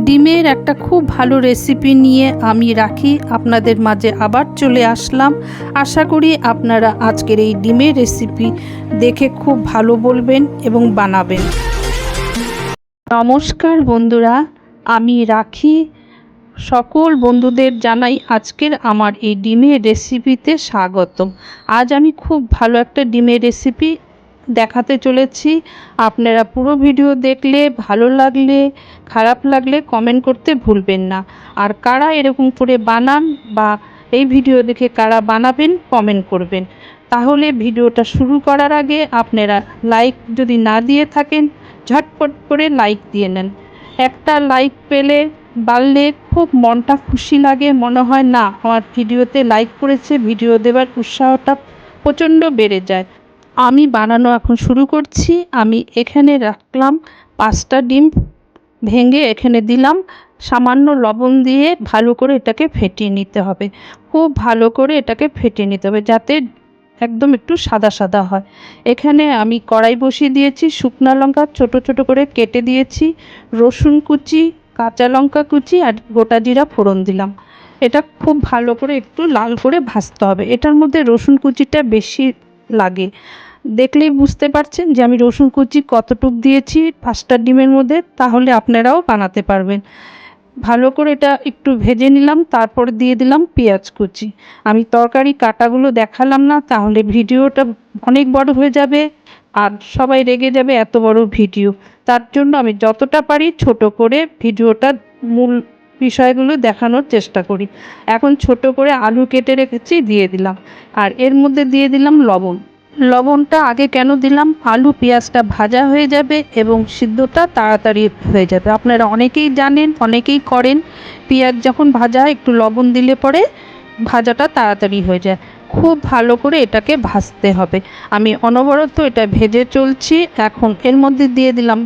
ডিমের একটা খুব ভালো রেসিপি নিয়ে আমি রাখি আপনাদের মাঝে আবার চলে আসলাম। আশা করি আপনারা আজকের এই ডিমের রেসিপি দেখে খুব ভালো বলবেন এবং বানাবেন। নমস্কার বন্ধুরা, আমি রাখি সকল বন্ধুদের জানাই আজকের আমার এই ডিমের রেসিপিতে স্বাগতম। আজ আমি খুব ভালো একটা ডিমের রেসিপি দেখাতে চলেছি। আপনারা পুরো ভিডিও দেখলে ভালো লাগলে খারাপ লাগলে কমেন্ট করতে ভুলবেন না। আর কারা এরকম করে বানান বা এই ভিডিও দেখে কারা বানাবেন কমেন্ট করবেন। তাহলে ভিডিওটা শুরু করার আগে আপনারা লাইক যদি না দিয়ে থাকেন ঝটপট করে লাইক দিয়ে নেন। একটা লাইক পেলে বাড়লে খুব মনটা খুশি লাগে, মনে হয় না আমার ভিডিওতে লাইক করেছে, ভিডিও দেওয়ার উৎসাহটা প্রচণ্ড বেড়ে যায়। আমি বানানো এখন শুরু করছি। আমি এখানে রাখলাম 5টা ডিম ভেঙে এখানে দিলাম, সামান্য লবণ দিয়ে ভালো করে এটাকে ফেটিয়ে নিতে হবে। খুব ভালো করে এটাকে ফেটিয়ে নিতে হবে যাতে একদম একটু সাদা সাদা হয়। এখানে আমি কড়াই বসিয়ে দিয়েছি, শুকনো লঙ্কা ছোট ছোট করে কেটে দিয়েছি, রসুন কুচি, কাঁচা লঙ্কা কুচি আর গোটা জিরা ফোড়ন দিলাম। এটা খুব ভালো করে একটু লাল করে ভাজতে হবে। এটার মধ্যে রসুন কুচিটা বেশি লাগে, দেখলেই বুঝতে পারছেন যে আমি রসুন কুচি কতটুক দিয়েছি 5টা ডিমের মধ্যে, তাহলে আপনারাও বানাতে পারবেন। ভালো করে এটা একটু ভেজে নিলাম, তারপর দিয়ে দিলাম পেঁয়াজ কুচি। আমি তরকারি কাটাগুলো দেখালাম না, তাহলে ভিডিওটা অনেক বড় হয়ে যাবে আর সবাই রেগে যাবে এত বড় ভিডিও। তার জন্য আমি যতটা পারি ছোট করে ভিডিওটা মূল বিষয়গুলো দেখানোর চেষ্টা করি। এখন ছোট করে আলু কেটে রেখেছি দিয়ে দিলাম, আর এর মধ্যে দিয়ে দিলাম লবণ। লবণটা আগে কেন দিলাম, আলু পেঁয়াজটা ভাজা হয়ে যাবে এবং সিদ্ধটা তাড়াতাড়ি হয়ে যাবে। আপনারা অনেকেই জানেন, অনেকেই করেন, পেঁয়াজ যখন ভাজা হয় একটু লবণ দিলে পরে ভাজাটা তাড়াতাড়ি হয়ে যায়। খুব ভালো করে এটাকে ভাজতে হবে। আমি অনবরত এটা ভেজে চলছি। এখন এর মধ্যে দিয়ে দিলাম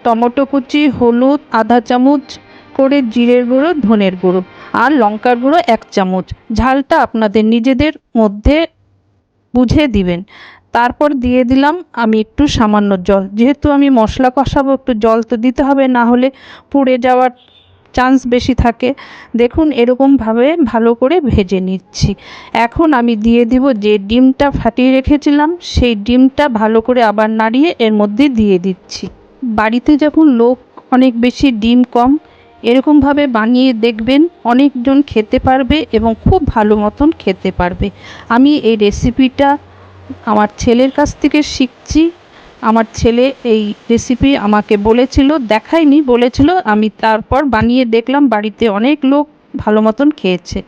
টমেটো কুচি, হলুদ আধা চামচ করে, জিরের গুঁড়ো, ধনের গুঁড়ো আর লঙ্কার গুঁড়ো 1 চামচ। ঝালটা আপনাদের নিজেদের মধ্যে বুঝে দিবেন। তারপর দিয়ে দিলাম আমি একটু সামান্য জল, যেহেতু আমি মশলা কষাবো একটু জল তো দিতে হবে, না হলে পুড়ে যাওয়ার চান্স বেশি থাকে। দেখুন এরকমভাবে ভালো করে ভেজে নিচ্ছি। এখন আমি দিয়ে দিব যে ডিমটা ফাটিয়ে রেখেছিলাম, সেই ডিমটা ভালো করে আবার নাড়িয়ে এর মধ্যে দিয়ে দিচ্ছি। বাড়িতে যখন লোক অনেক বেশি, ডিম কম, এরকমভাবে বানিয়ে দেখবেন, অনেকজন খেতে পারবে এবং খুব ভালো মতন খেতে পারবে। আমি এই রেসিপিটা আমার ছেলের কাছ থেকে শিখছি। আমার ছেলে এই রেসিপি আমাকে বলেছিল, দেখায়নি, বলেছিল, আমি তারপর বানিয়ে দেখলাম, বাড়িতে অনেক লোক ভালো মতন খেয়েছে।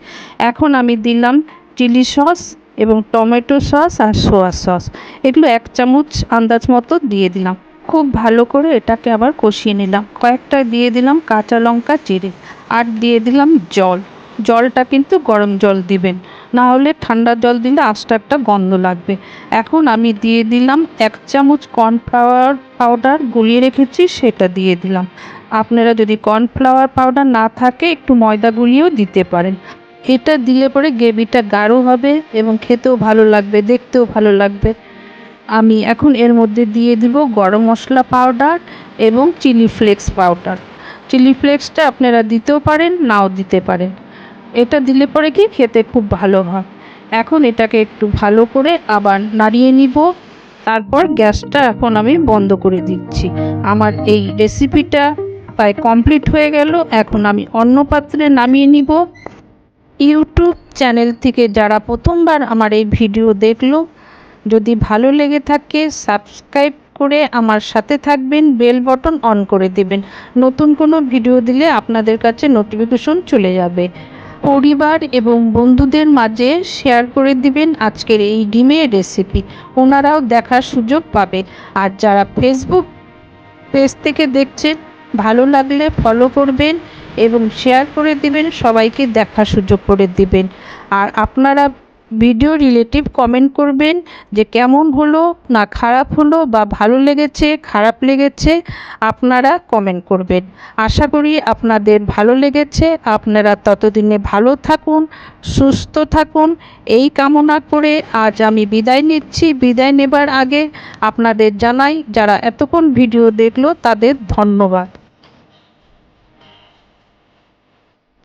এখন আমি দিলাম চিলি সস এবং টমেটো সস আর সোয়া সস, এগুলো 1 চামচ আন্দাজ মতো দিয়ে দিলাম। খুব ভালো করে এটাকে আবার কষিয়ে নিলাম। কয়েকটা দিয়ে দিলাম কাঁচা লঙ্কা চিড়ে, আর দিয়ে দিলাম জল। জলটা কিন্তু গরম জল দিবেন, না হলে ঠান্ডা জল দিলে আস্তে একটা গন্ধ লাগবে। এখন আমি দিয়ে দিলাম 1 চামচ কর্নফ্লাওয়ার পাউডার গুলিয়ে রেখেছি, সেটা দিয়ে দিলাম। আপনারা যদি কর্নফ্লাওয়ার পাউডার না থাকে একটু ময়দা গুলিয়েও দিতে পারেন। এটা দিলে পরে গ্রেভিটা গাঢ় হবে এবং খেতেও ভালো লাগবে, দেখতেও ভালো লাগবে। আমি এখন এর মধ্যে দিয়ে দিব গরম মশলা পাউডার এবং চিলি ফ্লেক্স পাউডার। চিলি ফ্লেক্সটা আপনারা দিতেও পারেন, নাও দিতে পারেন। এটা দিলে পরে কি খেতে খুব ভালো হয়। এখন এটাকে একটু ভালো করে আবার নাড়িয়ে নিব, তারপর গ্যাসটা এখন আমি বন্ধ করে দিচ্ছি। আমার এই রেসিপিটা প্রায় কমপ্লিট হয়ে গেল। এখন আমি অন্য পাত্রে নামিয়ে নিব। ইউটিউব চ্যানেল থেকে যারা প্রথমবার আমার এই ভিডিও দেখলো, যদি ভালো লেগে থাকে সাবস্ক্রাইব করে আমার সাথে থাকবেন, বেল বটন অন করে দেবেন, নতুন কোনো ভিডিও দিলে আপনাদের কাছে নোটিফিকেশন চলে যাবে। পরিবার এবং বন্ধুদের মাঝে শেয়ার করে দিবেন আজকের এই ডিমের রেসিপি, ওনারাও দেখার সুযোগ পাবে। আর যারা ফেসবুক পেজ থেকে দেখছেন, ভালো লাগলে ফলো করবেন এবং শেয়ার করে দিবেন, সবাইকে দেখার সুযোগ করে দিবেন। আর আপনারা ভিডিও রিলেটিভ কমেন্ট করবেন যে কেমন হলো, না খারাপ হলো, বা ভালো লেগেছে খারাপ লেগেছে, আপনারা কমেন্ট করবেন। আশা করি আপনাদের ভালো লেগেছে। আপনারা ততদিনে ভালো থাকুন, সুস্থ থাকুন, এই কামনা করে আজ আমি বিদায় নিচ্ছি। বিদায় নেবার আগে আপনাদের জানাই, যারা এতক্ষণ ভিডিও দেখলো তাদের ধন্যবাদ।